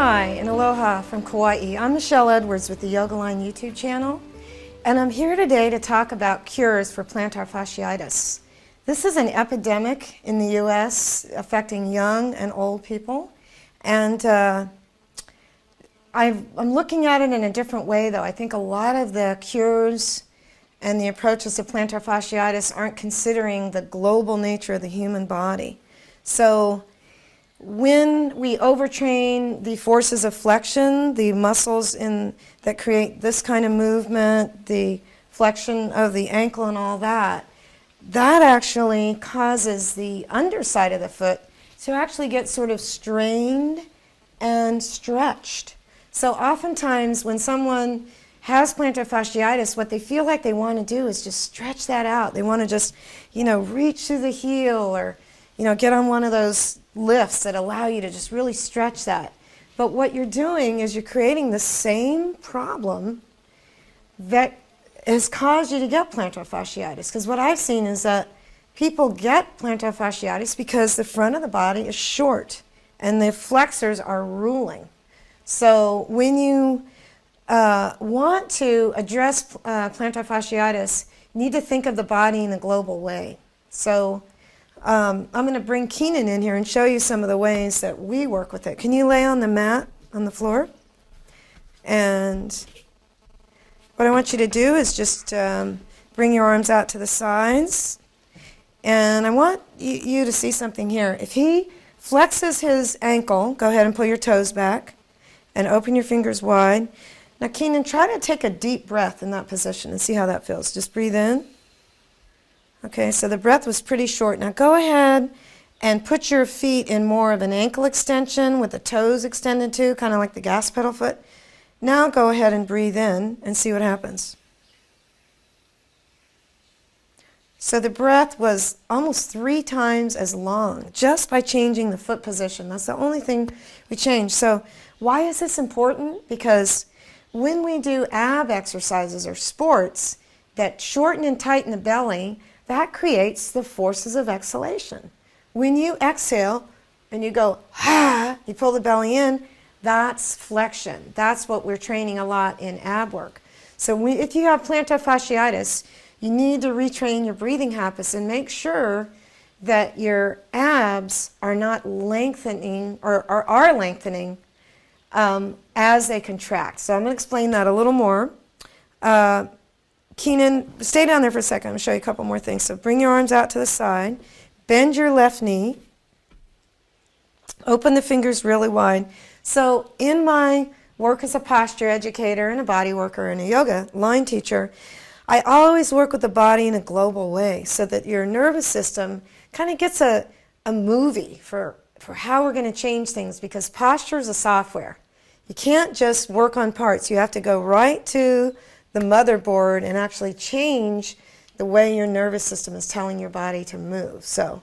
Hi and aloha from Kauai. I'm Michaelle Edwards with the YogAlign YouTube channel, and I'm here today to talk about cures for plantar fasciitis. This is an epidemic in the U.S. affecting young and old people, and I'm looking at it in a different way, though. I think a lot of the cures and the approaches to plantar fasciitis aren't considering the global nature of the human body. So when we overtrain the forces of flexion, the muscles that create this kind of movement, the flexion of the ankle and all that, that actually causes the underside of the foot to actually get sort of strained and stretched. So oftentimes when someone has plantar fasciitis, what they feel like they want to do is just stretch that out. They want to just, reach through the heel or, get on one of those lifts that allow you to just really stretch that. But what you're doing is you're creating the same problem that has caused you to get plantar fasciitis. Because what I've seen is that people get plantar fasciitis because the front of the body is short and the flexors are ruling. So when you want to address plantar fasciitis, you need to think of the body in a global way. So I'm going to bring Keenan in here and show you some of the ways that we work with it. Can you lay on the mat on the floor? And what I want you to do is just bring your arms out to the sides. And I want you to see something here. If he flexes his ankle, go ahead and pull your toes back and open your fingers wide. Now, Keenan, try to take a deep breath in that position and see how that feels. Just breathe in. Okay, so the breath was pretty short. Now go ahead and put your feet in more of an ankle extension with the toes extended too, kind of like the gas pedal foot. Now go ahead and breathe in and see what happens. So the breath was almost 3 times as long just by changing the foot position. That's the only thing we changed. So why is this important? Because when we do ab exercises or sports that shorten and tighten the belly, that creates the forces of exhalation. When you exhale and you go, you pull the belly in, that's flexion. That's what we're training a lot in ab work. So if you have plantar fasciitis, you need to retrain your breathing habits and make sure that your abs are not lengthening or are lengthening as they contract. So I'm going to explain that a little more. Keenan, stay down there for a second. I'm going to show you a couple more things. So bring your arms out to the side. Bend your left knee. Open the fingers really wide. So in my work as a posture educator and a body worker and a yoga line teacher, I always work with the body in a global way so that your nervous system kind of gets a movie for how we're going to change things, because posture is a software. You can't just work on parts. You have to go right to the motherboard and actually change the way your nervous system is telling your body to move. So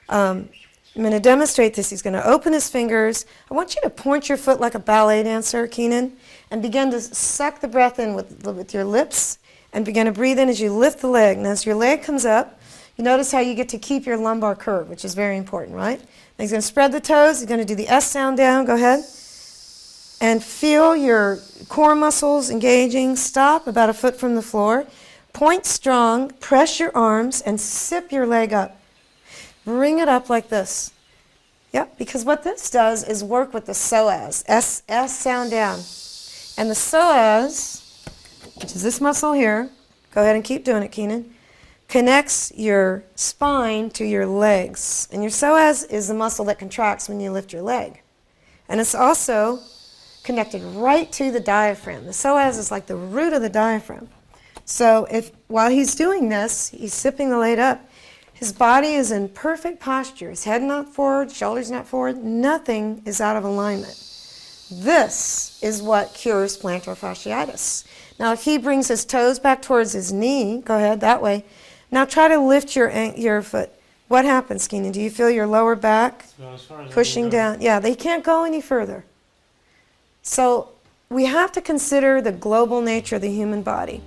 I'm going to demonstrate this. He's going to open his fingers. I want you to point your foot like a ballet dancer, Keenan, and begin to suck the breath in with your lips and begin to breathe in as you lift the leg. And as your leg comes up, you notice how you get to keep your lumbar curve, which is very important, right? Now he's going to spread the toes. He's going to do the S sound down. Go ahead. And feel your core muscles engaging. Stop about a foot from the floor. Point strong, press your arms, and sip your leg up. Bring it up like this. Yep, because what this does is work with the psoas. S sound down. And the psoas, which is this muscle here, go ahead and keep doing it, Keenan, connects your spine to your legs. And your psoas is the muscle that contracts when you lift your leg. And it's also connected right to the diaphragm. The psoas is like the root of the diaphragm. So while he's doing this, he's sipping the leg up, his body is in perfect posture. His head not forward, shoulders not forward, nothing is out of alignment. This is what cures plantar fasciitis. Now if he brings his toes back towards his knee, go ahead, that way. Now try to lift your foot. What happens, Keenan? Do you feel your lower back pushing down? Yeah, they can't go any further. So we have to consider the global nature of the human body.